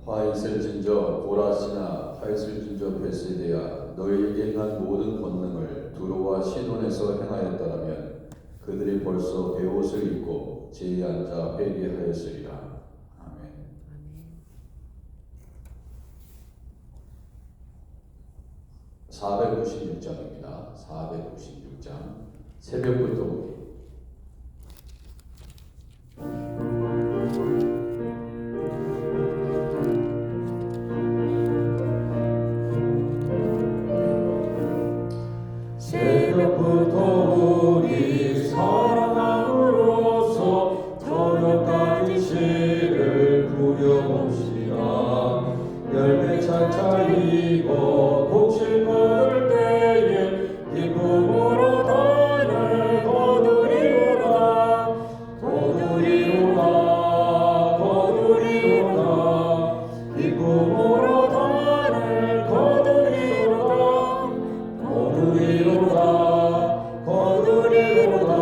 화 있을진저 고라시나 화 있을진저 베세데야 너희에게 행한 모든 권능을 두로와 시돈에서 행하였더라면 그들이 벌써 베옷을 입고 제에 앉아 회개하였으리라. 아멘. 496장입니다. 496장 새벽부터 보기. 새벽부터 우리 사랑함으로써 저녁까지 시를 부려봅시다. 열매 차차이고 곡식 거둘 때에 기쁨으로 단을 거두리로다. 거두리로다. 거두리로다. 기쁨으로 단을 거두리로다. 거두리로다. 거두리로다.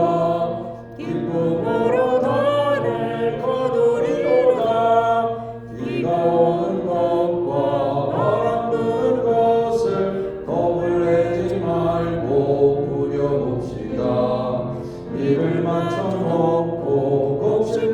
기쁨으로 단을 거두리로다. 비가 오는 것과 바람 부는 것을 겁을 내지 말고 부려봅시다. 입을 맞춰 놓고 곡식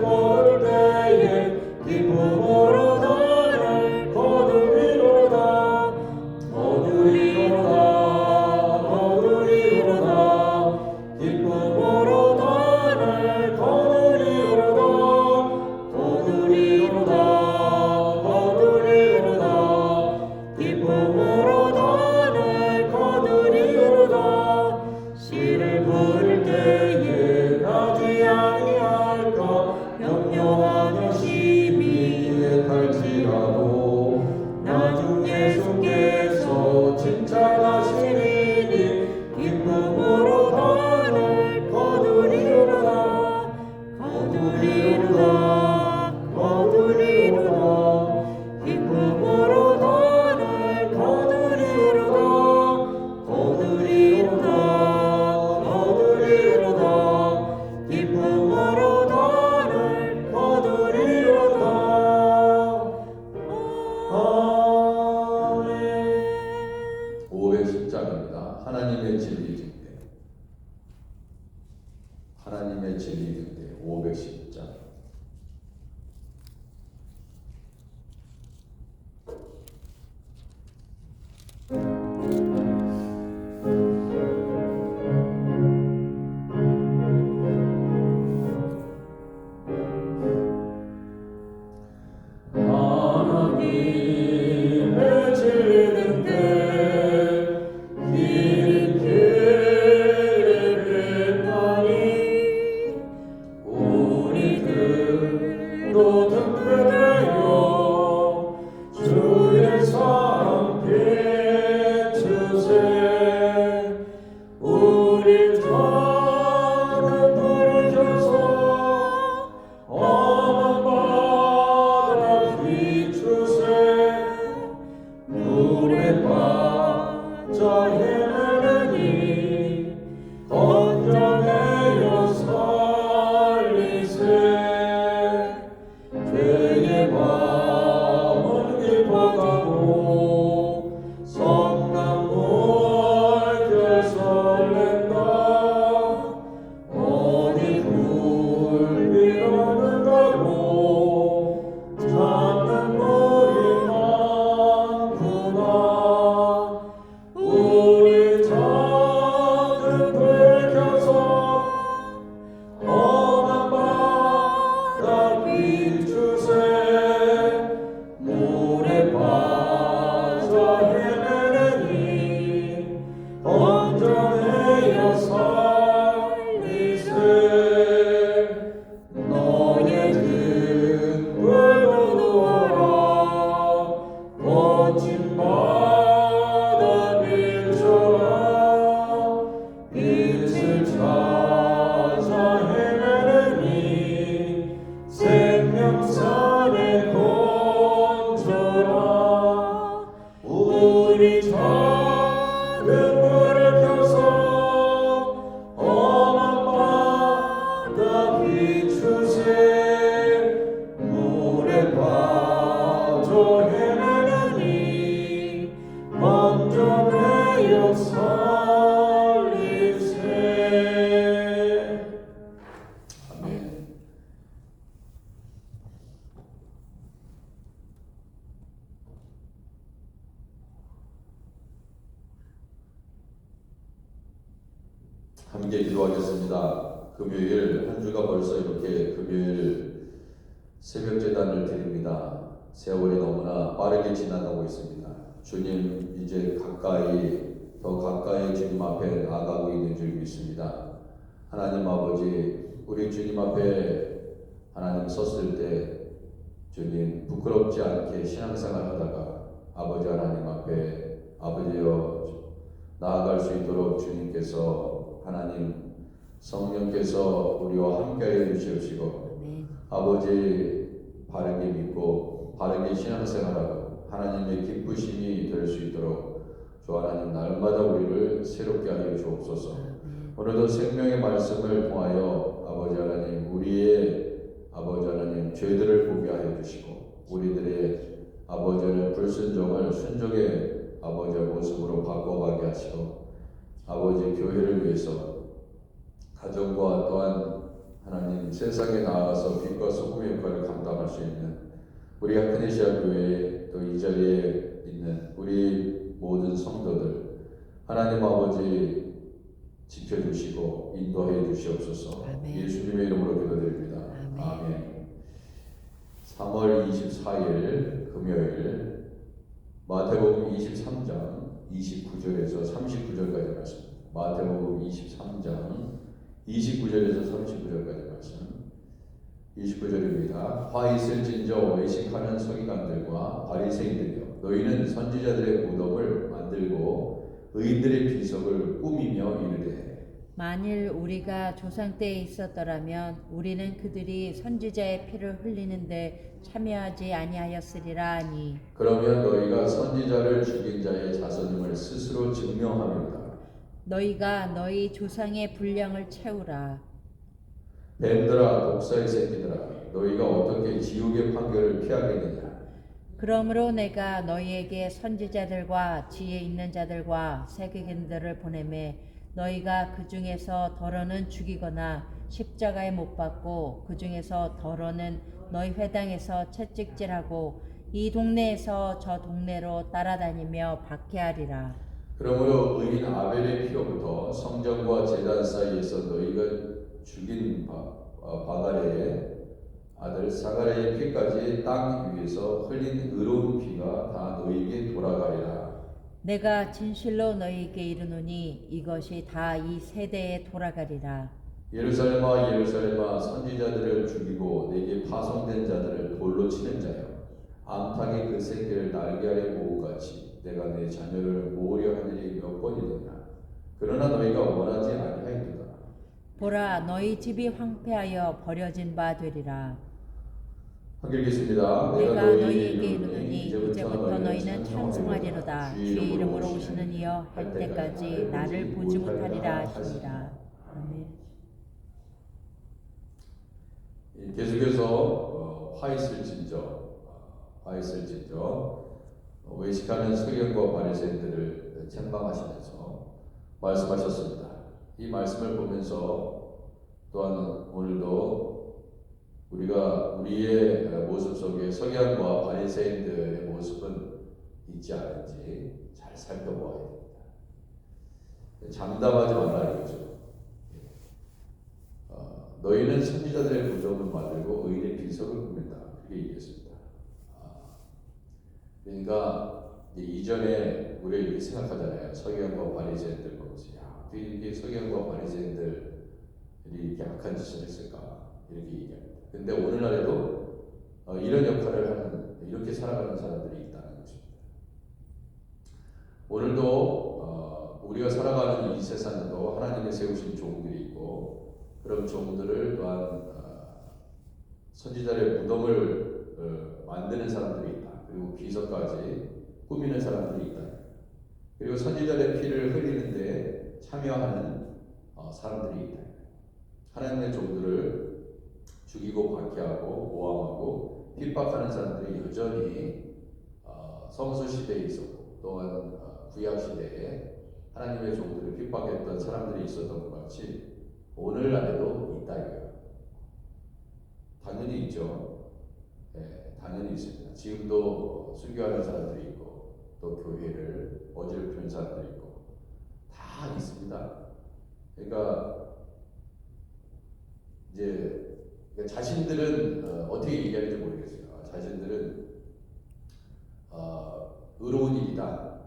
함께 기도하겠습니다. 금요일 한 주가 벌써 이렇게 금요일 새벽 제단을 드립니다. 세월이 너무나 빠르게 지나가고 있습니다. 주님 이제 더 가까이 주님 앞에 나아가고 있는 줄 믿습니다. 하나님 아버지, 우리 주님 앞에 하나님 섰을 때 주님 부끄럽지 않게 신앙생활 하다가 아버지 하나님 앞에 아버지여 나아갈 수 있도록 주님께서 하나님 성령께서 우리와 함께하여 주시옵시고 아버지 바르게 믿고 바르게 신앙생활하고 하나님의 기쁘심이 될 수 있도록 주 하나님 날마다 우리를 새롭게 하여 주옵소서. 오늘도 생명의 말씀을 통하여 아버지 하나님 우리의 아버지 하나님 죄들을 보게 하여 주시고 우리들의 아버지 하나님 불순종을 순종의 아버지의 모습으로 바꿔가게 하시고 아버지 교회를 위해서 가정과 또한 하나님 세상에 나아가서 빛과 소금의 역할을 감당할 수 있는 우리 아크네시아 교회 또 이 자리에 있는 우리 모든 성도들 하나님 아버지 지켜주시고 인도해 주시옵소서. 예수님의 이름으로 기도드립니다. 아멘. 3월 24일 금요일 마태복음 23장 29절에서 39절까지 말씀. 마태복음 23장 29절에서 39절까지 말씀. 29절입니다. 화 있을진저 외식하는 서기관들과 바리새인들이여 너희는 선지자들의 무덤을 만들고 의인들의 비석을 꾸미며 이르되 만일 우리가 조상 때에 있었더라면 우리는 그들이 선지자의 피를 흘리는데 참여하지 아니하였으리라 하니 그러면 너희가 선지자를 죽인 자의 자손임을 스스로 증명함이로다. 너희가 너희 조상의 분량을 채우라. 뱀들아 독사의 새끼들아 너희가 어떻게 지옥의 판결을 피하겠느냐. 그러므로 내가 너희에게 선지자들과 지혜 있는 자들과 세계인들을 보내매 너희가 그 중에서 덜어는 죽이거나 십자가에 못 박고 그 중에서 덜어는 너희 회당에서 채찍질하고 이 동네에서 저 동네로 따라다니며 박해하리라. 그러므로 의인 아벨의 피로부터 성전과 제단 사이에서 너희가 죽인 바가레의 아들 사가랴의 피까지 땅 위에서 흘린 의로운 피가 다 너희에게 돌아가리라. 내가 진실로 너희에게 이르노니 이것이 다 이 세대에 돌아가리라. 예루살렘아 예루살렘아 선지자들을 죽이고 내게 파송된 자들을 돌로 치는 자여 암탉이 그 새끼를 날개 아래 모으같이 내가 내 자녀를 모으려 한 일이 몇 번이더냐. 그러나 너희가 원하지 아니하였도다. 보라 너희 집이 황폐하여 버려진 바 되리라. 함께 읽겠습니다. 내가 너희에게 이르노니 이제부터 너희는 찬송하리로다. 주의 이름으로 오시는 이여 할 때까지 나를 보지 못하리라 하시니라. 아멘. 계속해서 화 있을진저 외식하는 서기관과 바리새인들을 책망하시면서 말씀하셨습니다. 이 말씀을 보면서 또한 오늘도 우리가 우리의 모습 속에 서기관과 바리새인들의 모습은 있지 않은지 잘 살펴보아야 됩니다. 장담하지 말라 이거죠. 너희는 선지자들의 무덤을 만들고 의인의 비석을 꾸민다. 그렇게 얘기했습니다. 그러니까 이전에 우리가 이렇게 생각하잖아요. 서기관과 바리새인들 보면서 야, 이게 서기관과 바리새인들이 이렇게 악한 짓을 했을까 이렇게 얘기합니다. 근데 오늘날에도 이런 역할을 하는 이렇게 살아가는 사람들이 있다는 것입니다. 오늘도 우리가 살아가는 이 세상에도 하나님의 세우신 종들이 있고 그런 종들을 또한 선지자의 무덤을 만드는 사람들이 있다. 그리고 비석까지 꾸미는 사람들이 있다. 그리고 선지자의 피를 흘리는데 참여하는 사람들이 있다. 하나님의 종들을 죽이고 박해하고 모함하고 핍박하는 사람들이 여전히 성수 시대에 있었고 또한 구약 시대에 하나님의 종들을 핍박했던 사람들이 있었던 것 같이 오늘날에도 있다 이거예요. 당연히 있죠. 네, 당연히 있습니다. 지금도 순교하는 사람들이 있고 또 교회를 어지럽히는 사람들이 있고 다 있습니다. 그러니까 이제 자신들은 어떻게 얘기하는지 모르겠어요. 자신들은 의로운 일이다,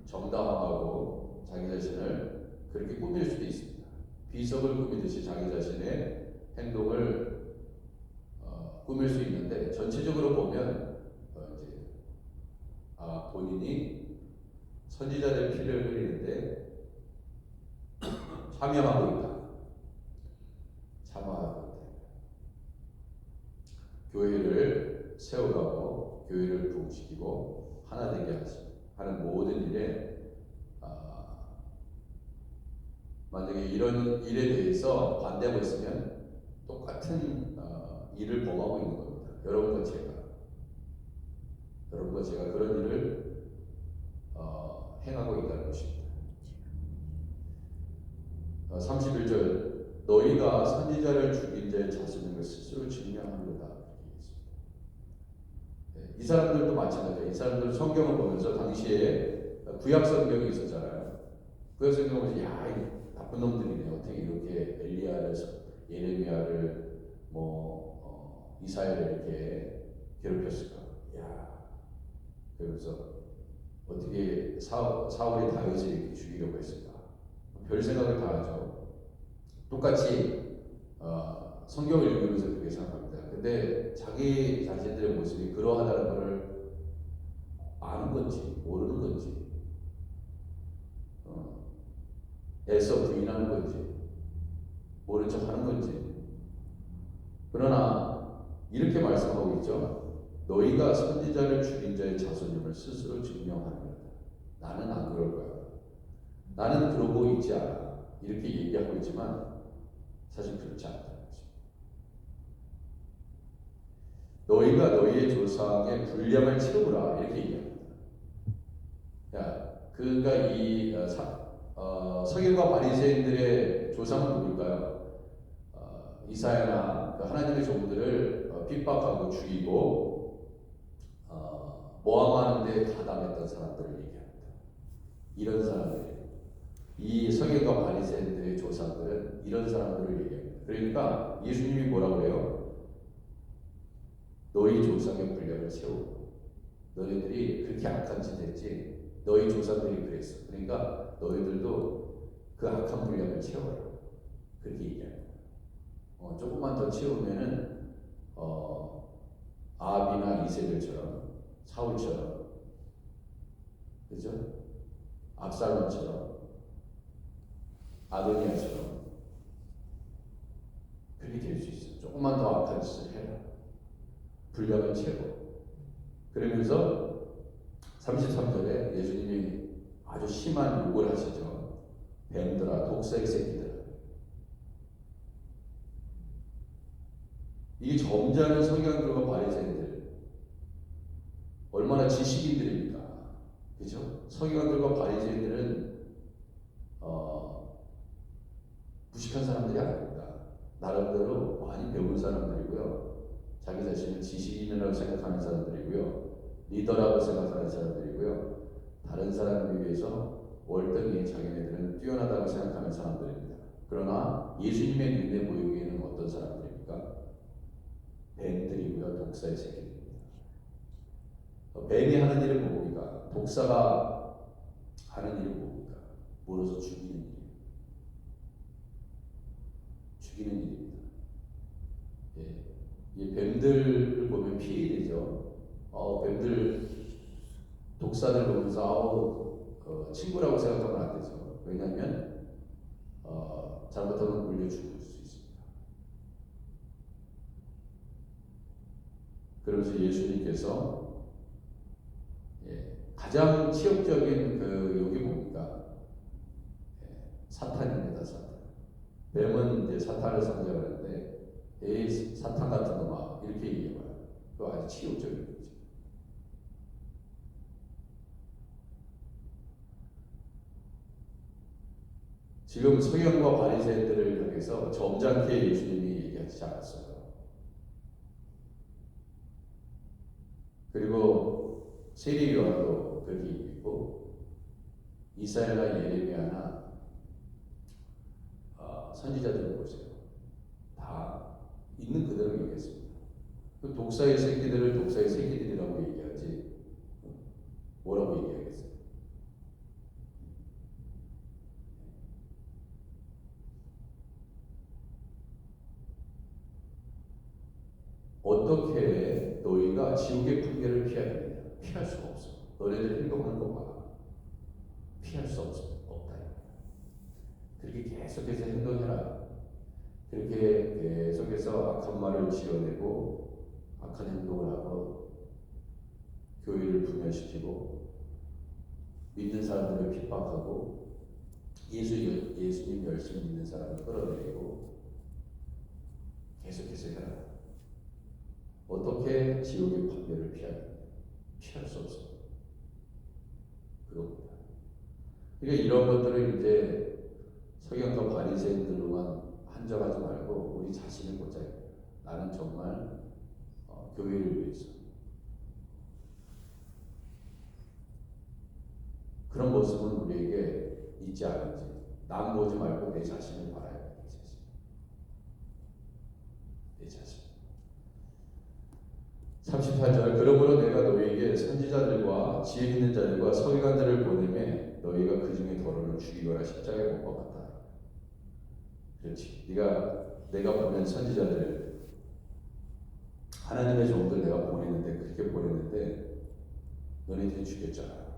정당하고 자기 자신을 그렇게 꾸밀 수도 있습니다. 비석을 꾸미듯이 자기 자신의 행동을 꾸밀 수 있는데 전체적으로 보면 이제 본인이 선지자들 피를 흘리는데 참여하고 있다. 참여하고 있다. 교회를 세우라고 교회를 부흥시키고 하나 되게 하는 모든 일에 만약에 이런 일에 대해서 반대하고 있으면 똑같은 일을 범하고 있는 겁니다. 여러분과 제가 그런 일을 행하고 있다는 것입니다. 31절 너희가 선지자를 죽인 자의 자손임을 스스로 증명하노라. 이 사람들도 마찬가지예요. 이 사람들은 성경을 보면서 당시에 구약 성경이 있었잖아요. 구약 성경을 보면서 야, 이 나쁜 놈들이네. 어떻게 이렇게 엘리야를, 예레미야를, 이사야를 이렇게 괴롭혔을까? 야, 그러면서 어떻게 사울이 다윗을 이렇게 죽이려고 했을까? 별 생각을 다 하죠. 똑같이 성경을 읽으면서 그렇게 생각합니다. 근데 자기 자신들의 모습이 그러하다는 것을 아는 건지 모르는 건지 애써 부인하는 건지 모른 척 하는 건지, 그러나 이렇게 말씀하고 있죠. 너희가 선지자를 죽인 자의 자손임을 스스로 증명하느니라. 나는 안 그럴 거야. 나는 그러고 있지 않아. 이렇게 얘기하고 있지만 사실 그렇지 않다는 거죠. 너희가 너희의 조상의 분량을 채우라. 이렇게 얘기합니다. 그러니까 이 서기관과 바리새인들의 조상은 누굴까요? 이사야나 하나님의 종들을 핍박하고 죽이고 모함하는 데 가담했던 사람들을 얘기합니다. 이런 사람들이에요. 이 서기관과 바리새인들의 조상들은 이런 사람들을 얘기합니다. 그러니까 예수님이 뭐라고 그래요? 너희 조상의 분량을 채우고, 너희들이 그렇게 악한 짓 했지, 너희 조상들이 그랬어. 그러니까 너희들도 그 악한 분량을 채워라. 그렇게 얘기합니다. 조금만 더 채우면은 아합이나 이세벨처럼, 사울처럼, 그죠? 압살롬처럼, 아도니아처럼 그렇게 될 수 있어요. 조금만 더 악한 짓을 해라. 분량을 채워. 그러면서 33절에 예수님이 아주 심한 욕을 하시죠. 뱀들아, 독사의 새끼들아. 이게 점잖은 서기관들과 바리새인들, 얼마나 지식인들입니까? 그죠? 서기관들과 바리새인들은 무식한 사람들이 아닙니다. 나름대로 많이 배운 사람들이고요. 자기 자신을 지식인이라고 생각하는 사람들이고요. 리더라고 생각하는 사람들이고요. 다른 사람에 비해서 월등히 자기네들은 뛰어나다고 생각하는 사람들입니다. 그러나 예수님의 눈에 보이기에는 어떤 사람들입니까? 뱀들이고요. 독사의 새끼들입니다. 뱀이 하는 일은 뭡니까? 독사가 하는 일은 뭡니까? 물어서 죽이는 일. 죽이는 일입니다. 이 뱀들을 보면 피해되죠. 뱀들, 독사들 보면서 친구라고 생각하면 안 되죠. 왜냐하면 잘못하면 물려 죽을 수 있습니다. 그러면서 예수님께서 가장 치욕적인 욕이 뭡니까? 사탄입니다. 사탄. 뱀은 이제 사탄을 상징하는데, 에이 사탄 같은 놈아, 이렇게 얘기해봐요. 그거 아주 치욕적인 거죠. 지금 서기관과 바리새인들을 향해서 점잖게 예수님이 얘기하지 않았어요. 그리고 세리 요한도 그렇게 얘기했고, 이사야나 예레미야나 선지자들을 보세요. 다 있는 그대로 얘기했습니다. 그 독사의 새끼들을 독사의 새끼들이라고 얘기하지 뭐라고 얘기하겠어요? 어떻게 너희가 지옥의 분계를 피하겠느냐? 피할 수가 없어. 너네들 행동하는 거 봐. 피할 수 없다. 그렇게 계속해서 행동해라. 그렇게 계속해서 악한 말을 지어내고 악한 행동을 하고 교회를 분열시키고 믿는 사람들을 핍박하고 예수님 열심히 믿는 사람을 끌어내리고 계속해서 해라. 어떻게 지옥의 판결을 피하겠냐? 피할 수 없어. 그겁니다. 그러니까 이런 것들을 이제 서기관과 바리새인들로만 한정하지 말고 우리 자신을 보자. 나는 정말 교회를 위해서 그런 모습은 우리에게 있지 않은지 남 보지 말고 내 자신을 바라야 돼. 내 자신. 38절 그러므로 내가 너희에게 선지자들과 지혜 있는 자들과 서기관들을 보내매 너희가 그 중에 더러는 죽이거나 십자가에 못 박았다. 그렇지. 내가 보낸 선지자들 하나님의 종들 내가 보냈는데 그렇게 보냈는데 너희들이 죽였잖아.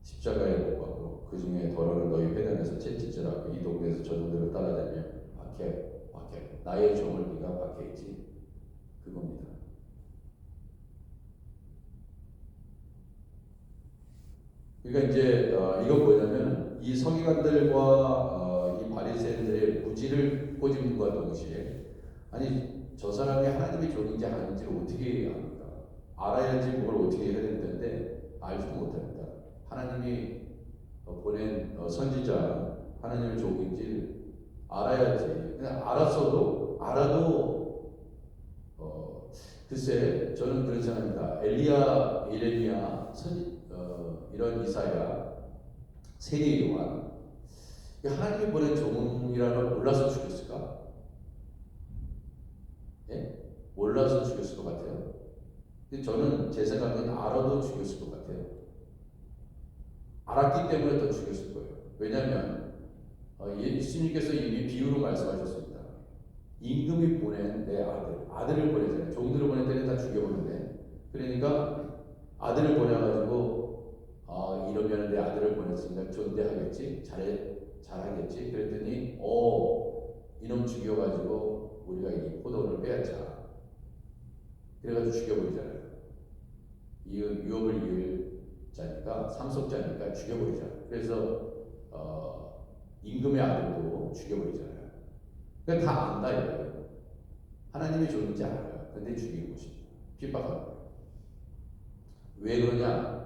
십자가에 못 박고 그 중에 더러는 너희 회당에서 채찍질하고 이 동네에서 저 동네로 따라다니며 박해 나의 종을 네가 박해했지. 그겁니다. 그러니까 이제 이건 뭐냐면 이 서기관들과 이 바리새인들의 무지를 꼬집는과 동시에 아니 저 사람이 하나님의 종인지 아닌지를 어떻게 합니까? 알아야지 뭘 어떻게 해야 되는데 알지도 못합니다. 하나님이 보낸 선지자 하나님의 종인지 알아야지. 그냥 알아도 글쎄 저는 그런 생각입니다. 엘리야, 이레미야, 이런 이사야, 세례 요한 하나님이 보낸 종이라는 걸 몰라서 죽였을까? 예? 몰라서 죽였을 것 같아요. 근데 저는 제 생각엔 알아도 죽였을 것 같아요. 알았기 때문에 더 죽였을 거예요. 왜냐하면 예수님께서 이미 비유로 말씀하셨습니다. 임금이 보낸 내 아들을 보내잖아요. 종들을 보낼 때는 다 죽여버리네. 그러니까 아들을 보내가지고 이러면 내 아들을 보냈으니까 존대하겠지, 잘하겠지. 그랬더니 이놈 죽여가지고 우리가 이 포도원을 빼앗자. 그래가지고 죽여버리잖아요. 유업을 이을 자니까 상속자니까 죽여버리자. 그래서 임금의 아들도 죽여버리잖아요. 그러니까 다 안다 이거예요. 하나님의 종인지 알아요. 근데 죽이고 싶다. 핍박하는 거예요. 왜 그러냐?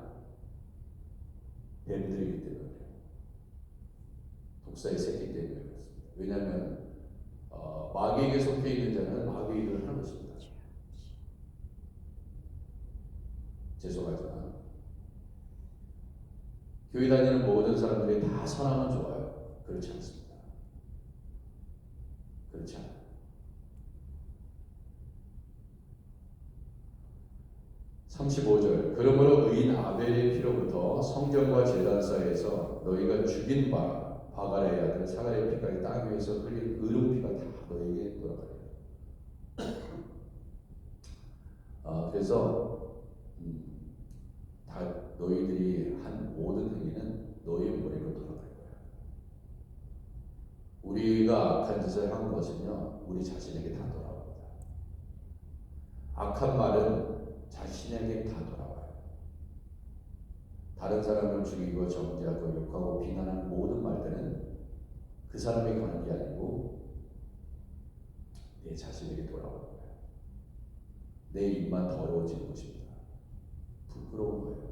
뱀들이기 때문에 그래요. 독사의 새끼 때문에 그렇습니다. 왜냐하면 마귀에게 속해 있는 자는 마귀의 일을 하는 것입니다. 죄송하지만 교회 다니는 모든 사람들이 다 선하면 좋아요. 그렇지 않습니다. 그렇지 않아요. (35절) 그러므로 의인 아벨의 피로부터 성전과 제단 사이에서 너희가 죽인 바갈의 아들 사가랴의 피까지 땅 위에서 흘린 의로운 피가 다 너희에게 돌아가리라. 그래서 다 너희들이 한 모든 행위는 너희의 머리로 돌아갈 거야. 우리가 악한 짓을 한 것은요 우리 자신에게 다 돌아옵니다. 악한 말은 자신에게 다 돌아와요. 다른 사람을 죽이고 정죄하고 욕하고 비난하는 모든 말들은 그 사람에게 가는 게 아니고 내 자신에게 돌아오는 거예요. 내 입만 더러워지는 것입니다. 부끄러운 거예요.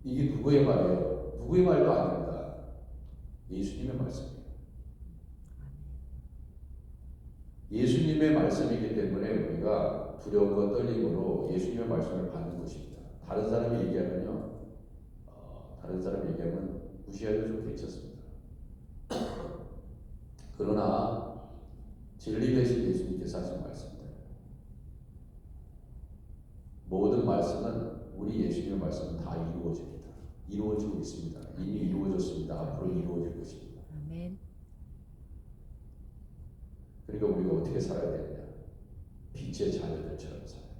이게 누구의 말이에요? 누구의 말도 아닙니다. 예수님의 말씀이에요. 예수님의 말씀이기 때문에 우리가 두려움과 떨림으로 예수님의 말씀을 받는 것입니다. 다른 사람이 얘기하면 무시해도 좀 괜찮습니다. 그러나 진리 되신 예수님께서 하신 말씀들, 모든 말씀은 우리 예수님의 말씀은 다 이루어집니다. 이루어지고 있습니다. 이미 이루어졌습니다. 앞으로 이루어질 것입니다. 아멘. 그러니까 우리가 어떻게 살아야 되느냐? 빛의 자녀들처럼 살아야 돼요.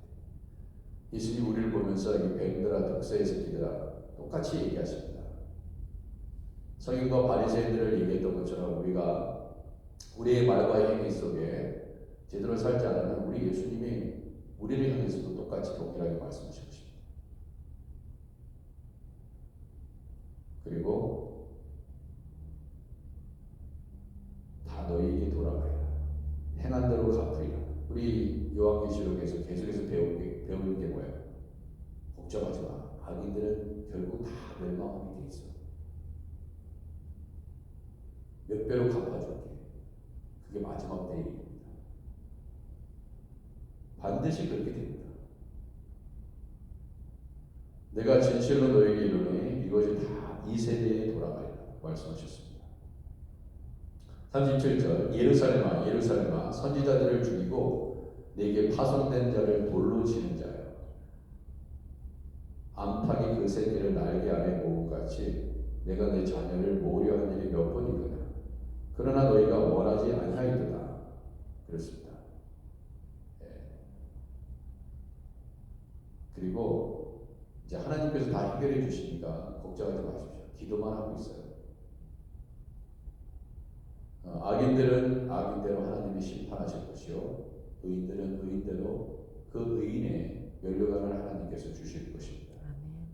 예수님 우리를 보면서 이 뱀들아 득세의 새끼들아 똑같이 얘기하십니다. 성경과 바리새인들을 얘기했던 것처럼 우리가 우리의 말과 행위 속에 제대로 살지 않으면 우리 예수님이 우리를 향해서도 똑같이 동일하게 말씀하실 것입니다. 그리고 다 너희에게 돌아가리라. 행한 대로 갚으리라. 우리 요한계시록에서 계속해서 배우는 게 뭐예요? 걱정하지 마. 악인들은 결국 다 멸망하게 돼 있어. 몇 배로 갚아줄게. 그게 마지막 때 일입니다. 반드시 그렇게 됩니다. 내가 진실로 너에게 이르노니 이것이 다 이 세대에 돌아가리라 말씀하셨습니다. 37절 예루살렘아 예루살렘아 선지자들을 죽이고 내게 파송된 자를 돌로 치는 자여 암탉이 그 새끼를 날개 아래 모음같이 내가 내 자녀를 모으려 한 일이 몇 번이더냐. 그러나 너희가 원하지 아니하였도다. 그렇습니다. 그리고 이제 하나님께서 다 해결해 주시니까 걱정하지 마십시오. 기도만 하고 있어요. 악인들은 악인대로 하나님이 심판하실 것이요 의인들은 의인대로 그 의인의 면류관을 하나님께서 주실 것입니다. 아멘.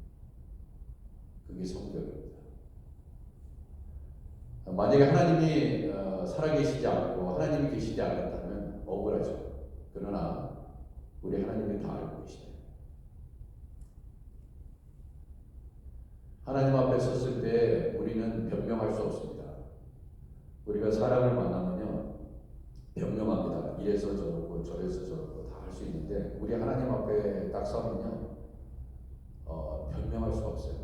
그게 성경입니다. 만약에 하나님이 살아계시지 않고 하나님이 계시지 않았다면 억울하죠. 그러나 우리 하나님이 다 알고 계시대요. 하나님 앞에 섰을 때 우리는 변명할 수 없습니다. 우리가 사람을 만나면요 변명합니다. 이래서 저렇고 저래서 저렇고 다 할 수 있는데 우리 하나님 앞에 딱 서면요 변명할 수가 없어요.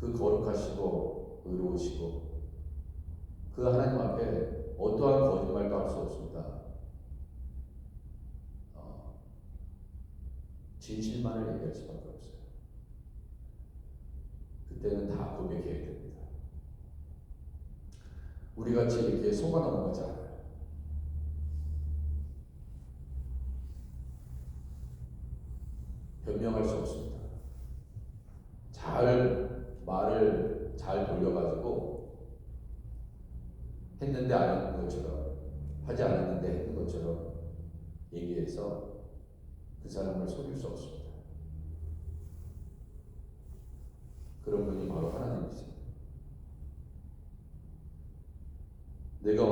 그 거룩하시고 의로우시고 그 하나님 앞에 어떠한 거짓말도 할 수 없습니다. 진실만을 얘기할 수밖에 없어요. 그때는 다 고백해야 됩니다. 우리 같이 이렇게 속아 넘어가지 않아요. 변명할 수 없습니다. 말을 잘 돌려가지고 했는데 안 했는 것처럼 하지 않았는데 했는 것처럼 얘기해서 그 사람을 속일 수 없습니다. 그런 분이 바로 하나님이십니다. 내가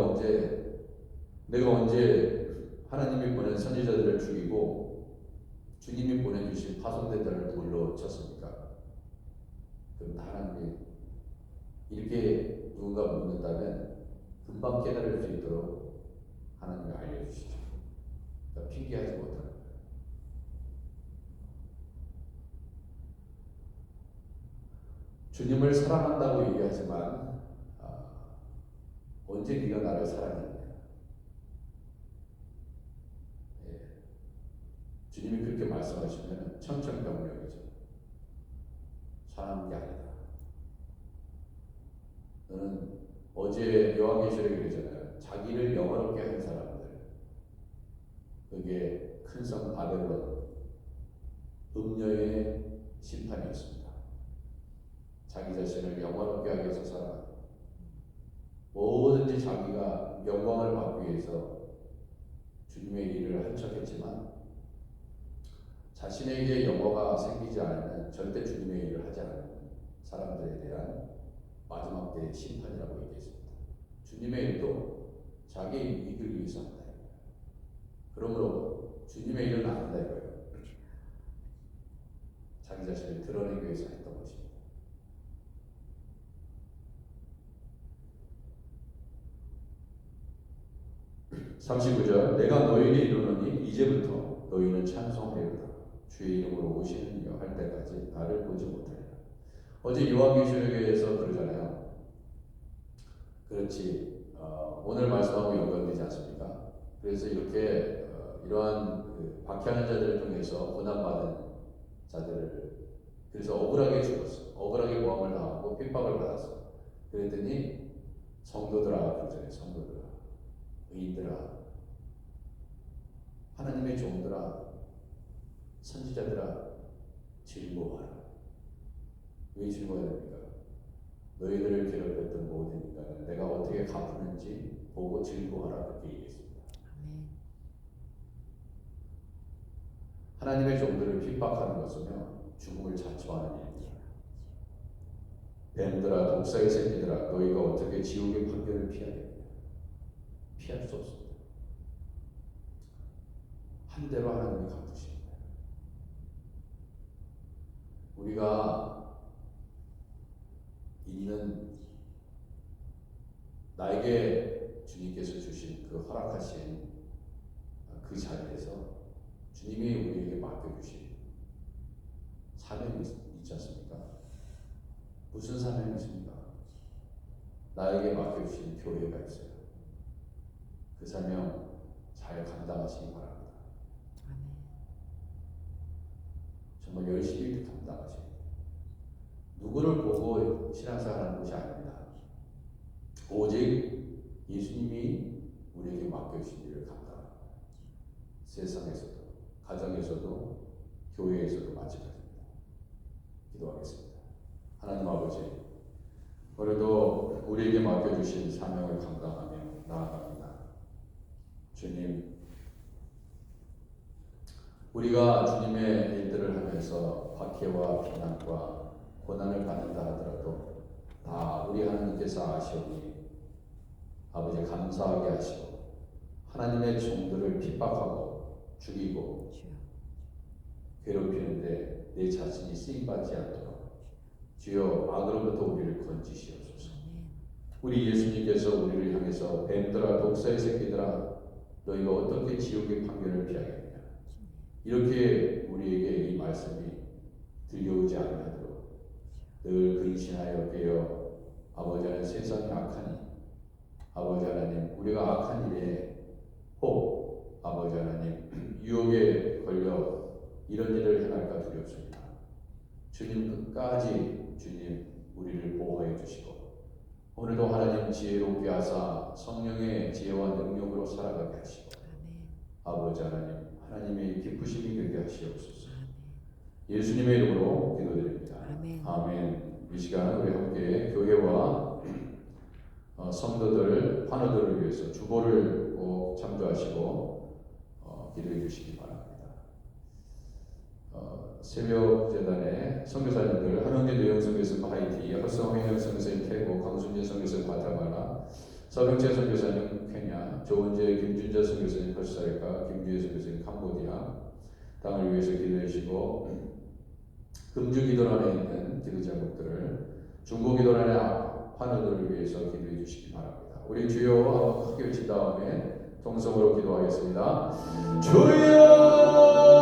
언제 하나님이 보낸 선지자들을 죽이고 주님이 보내주신 파송된 자를 돌로 쳤습니까? 그럼 하나님이 이렇게 누군가 묻는다면 금방 깨달을 수 있도록 하나님이 알려주시죠. 그러니까 핑계하지 못하는 거예요. 주님을 사랑한다고 얘기하지만 언제 네가 나를 사랑했냐? 주님이 그렇게 말씀하시면 청천벽력이죠. 사랑한 게 아니다. 너는 어제 요한계시록에 그러잖아요. 자기를 영화롭게 한 사람들. 그게 큰 성 바벨론 음녀의 심판이었습니다. 자기 자신을 영화롭게 하기 위해서 살아. 뭐든지 자기가 영광을 받기 위해서 주님의 일을 한 척했지만 자신에게 영광가 생기지 않으면 절대 주님의 일을 하지 않는 사람들에 대한 마지막 때의 심판이라고 얘기했습니다. 주님의 일도 자기 이익을 위해서 한다. 그러므로 주님의 일은 안 한다 이거예요. 자기 자신을 드러내기 위해서 했던 것입니다. 39절 내가 너희에게 이르노니 이제부터 너희는 찬송하리로다. 주의 이름으로 오시는 이여 할 때까지 나를 보지 못하리라. 어제 요한계시록에서 그러잖아요. 그렇지. 오늘 말씀하고 연관되지 않습니까? 그래서 이렇게 이러한 박해하는 자들을 통해서 고난받은 자들을 그래서 억울하게 죽었어. 억울하게 모함을 당하고 핍박을 받았어. 그랬더니 성도들아 그러잖아요. 성도들아, 의인들아, 하나님의 종들아, 선지자들아, 즐거워하라. 왜 즐거워야 됩니까? 너희들을 괴롭혔던 모든 인간을 내가 어떻게 갚는지 보고 즐거워하라 그렇게 얘기했습니다. 아멘. 하나님의 종들을 핍박하는 것은요 죽음을 자초하는 일입니다. 뱀들아 독사의 새끼들아 너희가 어떻게 지옥의 판결을 피하겠느냐? 피할 수 없습니다. 한 대로 하나님이 갚으십니다. 우리가 있는 나에게 주님께서 주신 그 허락하신 그 자리에서 주님이 우리에게 맡겨주신 사명이 있지 않습니까? 무슨 사명이 있습니까? 나에게 맡겨주신 교회가 있어요. 그 사명 잘 감당하시기 바랍니다. 아멘. 정말 열심히 감당하셔야 돼요. 누구를 보고 신앙생활하는 것이 아닙니다. 오직 예수님이 우리에게 맡겨주신 일을 감당합니다. 세상에서도, 가정에서도, 교회에서도 마찬가지입니다. 기도하겠습니다. 하나님 아버지, 오늘도 우리에게 맡겨주신 사명을 감당하며 나아갑니다. 주님, 우리가 주님의 일들을 하면서 박해와 비난과 고난을 받는다 하더라도 다 우리 하나님께서 아시오니 아버지 감사하게 하시고 하나님의 종들을 핍박하고 죽이고 주여. 괴롭히는데 내 자신이 쓰임받지 않도록 주여 악으로부터 우리를 건지시옵소서. 아멘. 우리 예수님께서 우리를 향해서 뱀들아 독사의 새끼들아 너희가 어떻게 지옥의 판결을 피하겠느냐 이렇게 우리에게 이 말씀이 들려오지 않도록 늘 근신하여 깨어 아버지 하나님 세상이 악하니 아버지 하나님 우리가 악한 일에 혹 아버지 하나님 유혹에 걸려 이런 일을 행할까 두렵습니다. 주님 끝까지 주님 우리를 보호해 주시고 오늘도 하나님 지혜롭게 하사 성령의 지혜와 능력으로 살아가게 하시고 아멘. 아버지 하나님 하나님의 기쁘심이 되게 하시옵소서. 아멘. 예수님의 이름으로 기도드립니다. 아멘. 아멘. 이 시간 우리 함께 교회와 성도들, 환우들을 위해서 주보를 꼭 참조하시고 기도해 주시기 바랍니다. 새벽 재단의 선교사님들 한영재 노영선교사 하이티, 헛성회 선교사님 태국, 강순재 선교사님 과테말라, 서병재 선교사님 케냐, 조은재 김준자 선교사님 코스타리카, 김주혜 선교사님 캄보디아 땅을 위해서 기도해 주시고 금주 기도란에 있는 기도 제목들을 중보 기도란의 환우들을 위해서 기도해 주시기 바랍니다. 우리 주여 크게 외친 다음에 통성으로 기도하겠습니다. 주여